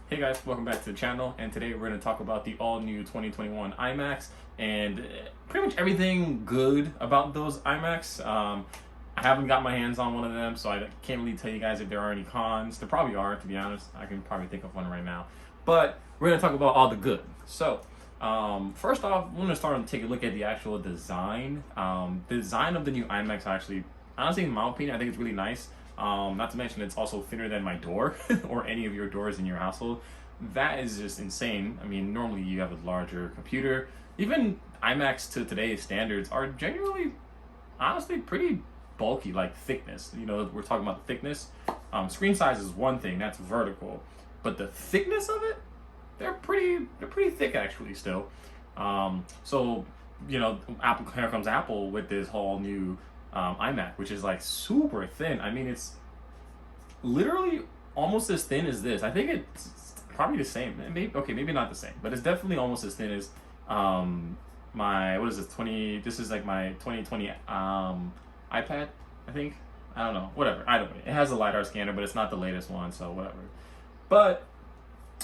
Hey guys, welcome back to the channel, and today we're going to talk about the all-new 2021 iMacs and pretty much everything good about those iMacs. I haven't got my hands on one of them, so I can't really tell you guys if there are any cons. There probably are, to be honest. I can probably think of one right now. But we're going to talk about all the good. So, first off, we're going to start and take a look at the actual design. The design of the new iMacs actually, honestly, in my opinion, I think it's really nice. Not to mention it's also thinner than my door or any of your doors in your household. That is just insane. I mean, normally you have a larger computer. Even iMacs to today's standards are generally, honestly, pretty bulky, like thickness. You know, we're talking about thickness. Screen size is one thing, that's vertical. But the thickness of it, they're pretty thick actually still. So, you know, here comes Apple with this whole new iMac, which is like super thin. I mean, it's literally almost as thin as this. I think it's probably the same. Maybe not the same, but it's definitely almost as thin as my, what is this, 20, this is like my 2020 iPad, I think. I don't know, whatever, either way. It has a LiDAR scanner, but it's not the latest one, so whatever. But,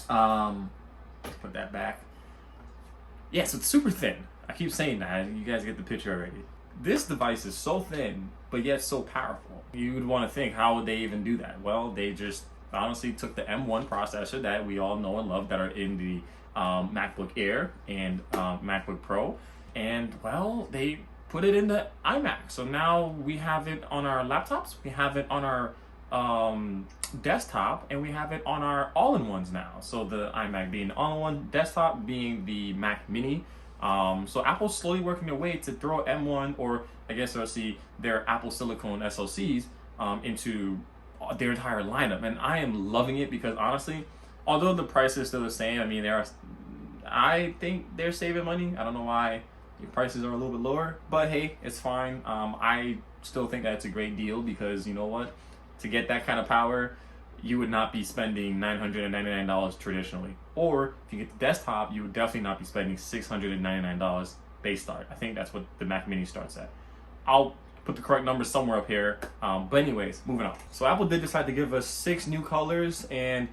let's put that back. Yeah, so it's super thin. I keep saying that, you guys get the picture already. This device is so thin, but yet so powerful. You would want to think, how would they even do that? Well, they just honestly took the M1 processor that we all know and love that are in the MacBook Air and MacBook Pro, and well, they put it in the iMac. So now we have it on our laptops, we have it on our desktop, and we have it on our all-in-ones now. So the iMac being all-in-one, desktop being the Mac Mini. So Apple's slowly working their way to throw M1, or I guess you'll see their Apple Silicon SoCs into their entire lineup, and I am loving it because honestly, although the price is still the same, I mean, I think they're saving money. I don't know why the prices are a little bit lower, but hey, it's fine. I still think that's a great deal because you know what, to get that kind of power, you would not be spending $999 traditionally. Or if you get the desktop, you would definitely not be spending $699 base start. I think that's what the Mac Mini starts at. I'll put the correct number somewhere up here. But anyways, moving on. So Apple did decide to give us 6 new colors, and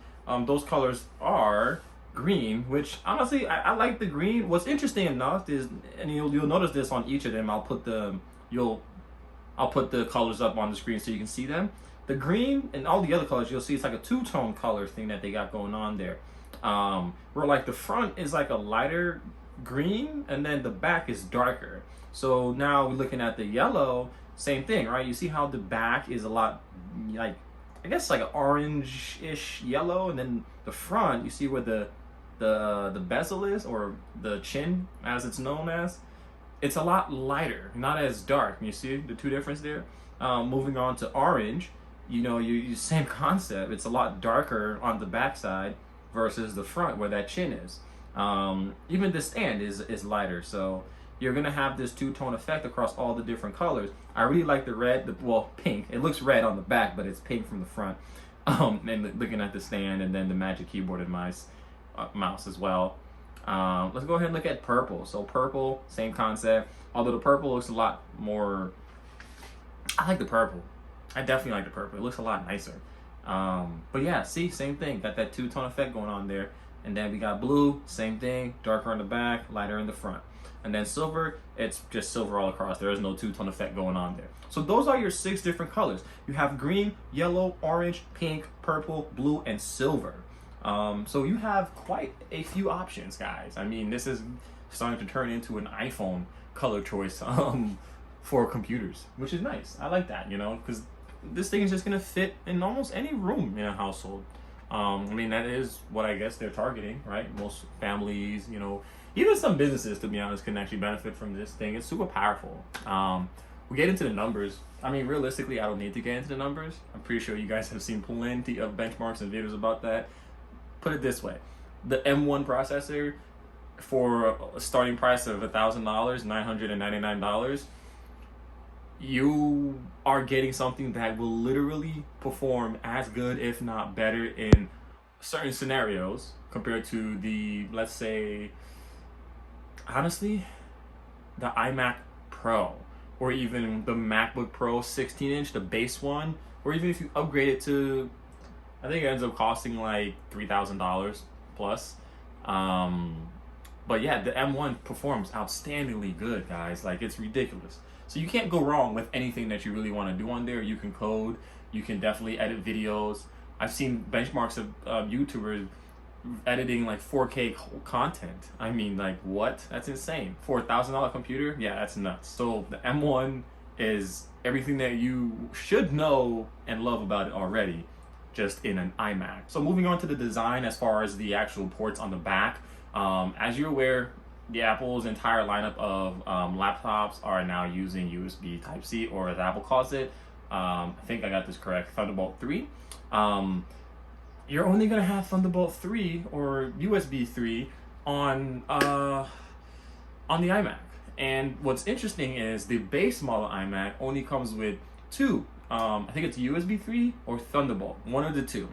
those colors are green, which honestly, I like the green. What's interesting enough is, and you'll notice this on each of them, I'll put the colors up on the screen so you can see them. The green and all the other colors, you'll see it's like a two-tone color thing that they got going on there. Where like the front is like a lighter green and then the back is darker. So now we're looking at the yellow, same thing, right? You see how the back is a lot like, I guess like an orange-ish yellow, and then the front, you see where the bezel is, or the chin as it's known as, it's a lot lighter, not as dark. You see the two difference there? Moving on to orange, you know, you same concept. It's a lot darker on the backside versus the front where that chin is. Even the stand is lighter, so you're gonna have this two-tone effect across all the different colors. I really like the red, well, pink. It looks red on the back, but it's pink from the front. And looking at the stand, and then the Magic Keyboard and mouse as well. Let's go ahead and look at purple. So purple, same concept. Although the purple looks a lot more. I like the purple. I definitely like the purple. It looks a lot nicer. But yeah, see, same thing. Got that two-tone effect going on there. And then we got blue, same thing. Darker on the back, lighter in the front. And then silver, it's just silver all across. There is no two-tone effect going on there. So those are your 6 different colors. You have green, yellow, orange, pink, purple, blue, and silver. So you have quite a few options, guys. I mean, this is starting to turn into an iPhone color choice for computers, which is nice. I like that, you know, because this thing is just gonna fit in almost any room in a household. I mean, that is what I guess they're targeting, right? Most families, you know, even some businesses, to be honest, can actually benefit from this thing. It's super powerful. We get into the numbers. I mean, realistically, I don't need to get into the numbers. I'm pretty sure you guys have seen plenty of benchmarks and videos about that. Put it this way, the M1 processor for a starting price of $1,000, $999, you are getting something that will literally perform as good, if not better, in certain scenarios compared to the, let's say, honestly, the iMac Pro, or even the MacBook Pro 16-inch, the base one, or even if you upgrade it to I think it ends up costing like $3,000 plus. But yeah, the M1 performs outstandingly good, guys. Like, it's ridiculous. So you can't go wrong with anything that you really want to do on there. You can code, you can definitely edit videos. I've seen benchmarks of YouTubers editing like 4K content. I mean, like, what? That's insane. For $1,000 computer? Yeah, that's nuts. So the M1 is everything that you should know and love about it already, just in an iMac. So moving on to the design as far as the actual ports on the back. As you're aware, the Apple's entire lineup of laptops are now using USB Type-C, or as Apple calls it, I think I got this correct, Thunderbolt 3. You're only gonna have Thunderbolt 3 or USB 3 on the iMac. And what's interesting is the base model iMac only comes with two. I think it's USB 3 or Thunderbolt, one of the two.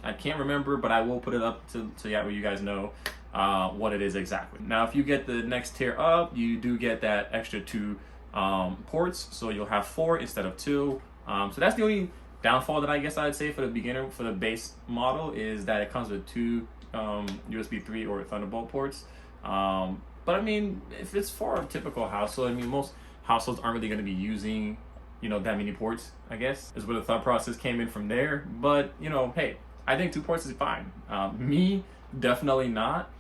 I can't remember, but I will put it up to yeah, you guys know what it is exactly. Now, if you get the next tier up, you do get that extra two ports, so you'll have 4 instead of 2. So that's the only downfall that I guess I'd say for the beginner, for the base model, is that it comes with 2 USB 3 or Thunderbolt ports. But I mean, if it's for a typical household, I mean, most households aren't really going to be using, you know, that many ports, I guess, is where the thought process came in from there. But, you know, hey, I think 2 ports is fine. Me, definitely not.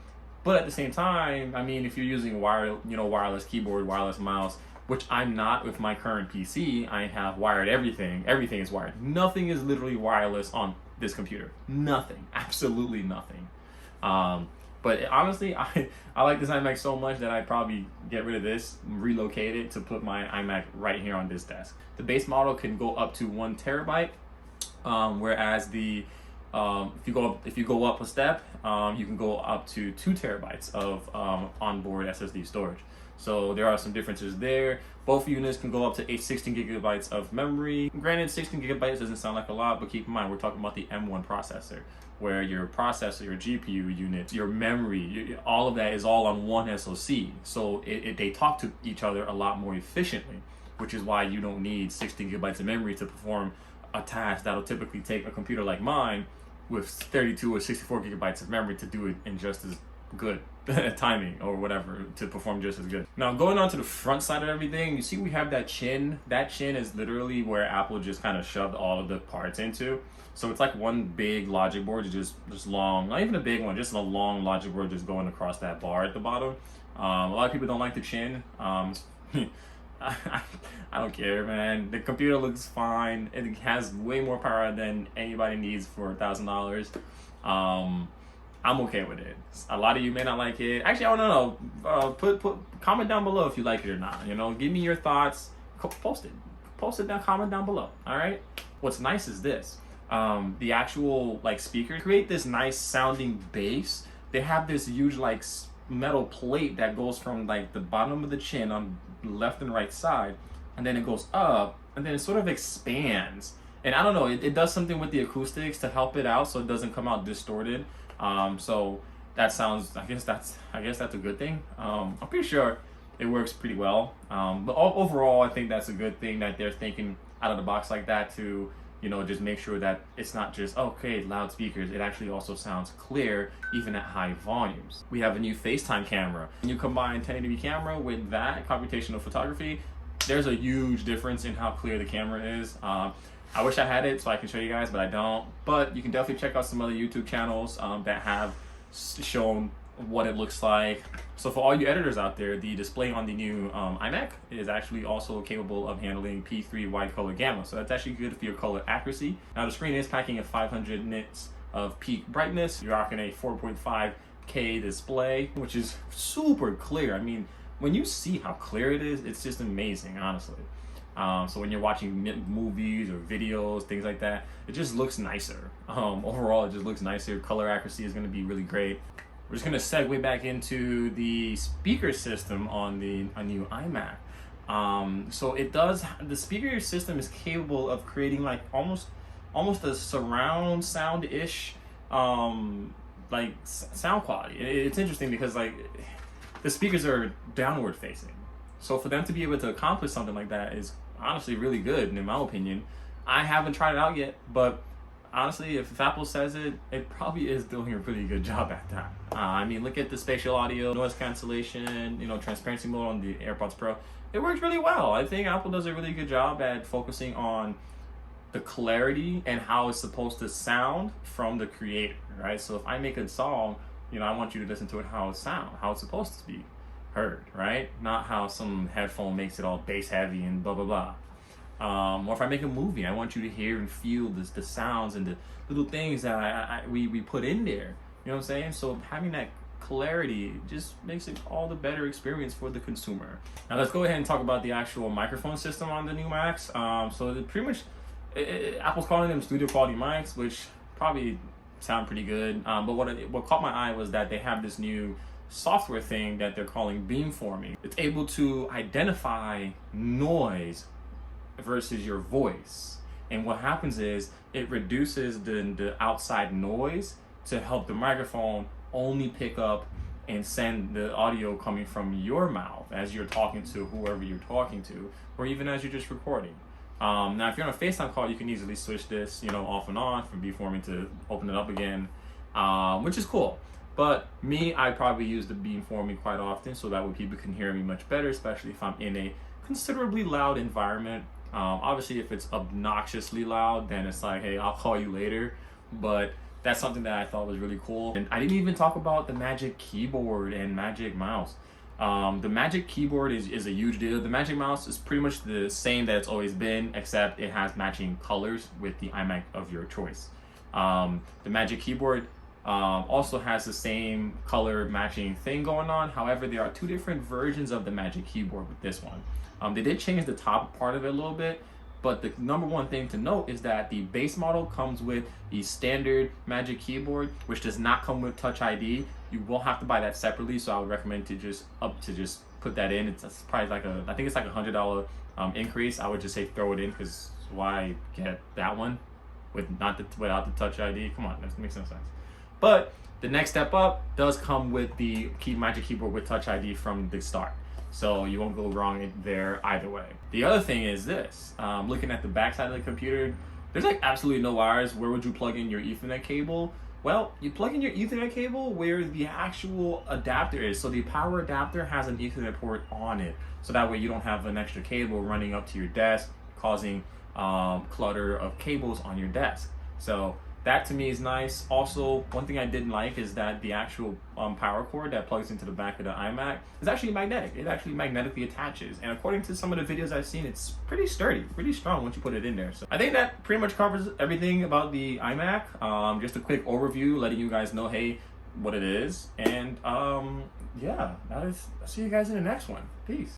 But at the same time, I mean, if you're using wireless keyboard, wireless mouse, which I'm not with my current PC, I have wired everything. Everything is wired. Nothing is literally wireless on this computer. Nothing. Absolutely nothing. But honestly, I like this iMac so much that I'd probably get rid of this, relocate it to put my iMac right here on this desk. The base model can go up to 1 terabyte, whereas the if you go up a step, you can go up to 2 terabytes of onboard SSD storage. So there are some differences there. Both units can go up to 16 gigabytes of memory. Granted, 16 gigabytes doesn't sound like a lot, but keep in mind, we're talking about the M1 processor, where your processor, your GPU unit, your memory, all of that is all on one SoC. So they talk to each other a lot more efficiently, which is why you don't need 16 gigabytes of memory to perform a task that'll typically take a computer like mine with 32 or 64 gigabytes of memory to do it in just as good timing or whatever, to perform just as good. Now, going on to the front side of everything, you see we have that chin. That chin is literally where Apple just kind of shoved all of the parts into. So it's like one big logic board, just long, not even a big one, just a long logic board just going across that bar at the bottom. A lot of people don't like the chin. I don't care, man. The computer looks fine. It has way more power than anybody needs for $1,000. I'm okay with it. A lot of you may not like it. Actually, I don't know. Comment down below if you like it or not. You know, give me your thoughts. Post it down. Comment down below. All right. What's nice is this. The actual like speaker create this nice sounding bass. They have this huge like metal plate that goes from like the bottom of the chin on the left and right side, and then it goes up, and then it sort of expands. And I don't know, it does something with the acoustics to help it out so it doesn't come out distorted. So that sounds, I guess that's a good thing. I'm pretty sure it works pretty well. But overall, I think that's a good thing that they're thinking out of the box like that to, you know, just make sure that it's not just, okay, loudspeakers. It actually also sounds clear, even at high volumes. We have a new FaceTime camera. When you combine 1080p camera with that computational photography, there's a huge difference in how clear the camera is. I wish I had it so I can show you guys, but I don't. But you can definitely check out some other YouTube channels that have shown what it looks like. So for all you editors out there, the display on the new iMac is actually also capable of handling P3 wide color gamma. So that's actually good for your color accuracy. Now the screen is packing at 500 nits of peak brightness. You're rocking a 4.5K display, which is super clear. I mean, when you see how clear it is, it's just amazing, honestly. So when you're watching movies or videos, things like that, it just looks nicer. Overall, it just looks nicer. Color accuracy is going to be really great. We're just going to segue back into the speaker system on a new iMac. So it does, the speaker system is capable of creating like almost a surround sound-ish like sound quality. It's interesting because like the speakers are downward facing. So for them to be able to accomplish something like that is honestly really good, in my opinion. I haven't tried it out yet, but honestly, if Apple says it, it probably is doing a pretty good job at that. I mean, look at the spatial audio, noise cancellation, transparency mode on the AirPods Pro. It works really well. I think Apple does a really good job at focusing on the clarity and how it's supposed to sound from the creator, right? So if I make a song, I want you to listen to it how it sounds, how it's supposed to be heard, right? Not how some headphone makes it all bass heavy and blah, blah, blah. Or if I make a movie, I want you to hear and feel the sounds and the little things that we put in there. You know what I'm saying? So having that clarity just makes it all the better experience for the consumer. Now let's go ahead and talk about the actual microphone system on the new Macs. So pretty much, Apple's calling them studio quality mics, which probably sound pretty good. But what caught my eye was that they have this new software thing that they're calling beamforming. It's able to identify noise versus your voice, and what happens is it reduces the outside noise to help the microphone only pick up and send the audio coming from your mouth as you're talking to whoever you're talking to, or even as you're just recording. Now if you're on a FaceTime call, you can easily switch this off and on from beamforming to open it up again, which is cool. But me, I probably use the beamforming quite often so that way people can hear me much better, especially if I'm in a considerably loud environment. Obviously, if it's obnoxiously loud, then it's like, hey, I'll call you later. But that's something that I thought was really cool. And I didn't even talk about the Magic Keyboard and Magic Mouse. The Magic Keyboard is a huge deal. The Magic Mouse is pretty much the same that it's always been, except it has matching colors with the iMac of your choice. The Magic Keyboard also has the same color matching thing going on. However, there are two different versions of the Magic Keyboard with this one. They did change the top part of it a little bit, but the number one thing to note is that the base model comes with the standard Magic Keyboard, which does not come with Touch ID. You will have to buy that separately, so I would recommend to just put that in. It's probably I think it's like $100 increase. I would just say throw it in, because why get that one without the Touch ID? Come on, that makes no sense. But the next step up does come with the Magic Keyboard with Touch ID from the start. So you won't go wrong there either way. The other thing is this, looking at the back side of the computer, there's like absolutely no wires. Where would you plug in your Ethernet cable? Well, you plug in your Ethernet cable where the actual adapter is. So the power adapter has an Ethernet port on it. So that way you don't have an extra cable running up to your desk, causing clutter of cables on your desk. So that to me is nice. Also, one thing I didn't like is that the actual power cord that plugs into the back of the iMac is actually magnetic. It actually magnetically attaches. And according to some of the videos I've seen, it's pretty sturdy, pretty strong once you put it in there. So I think that pretty much covers everything about the iMac. Just a quick overview, letting you guys know, hey, what it is. And yeah, I'll see you guys in the next one. Peace.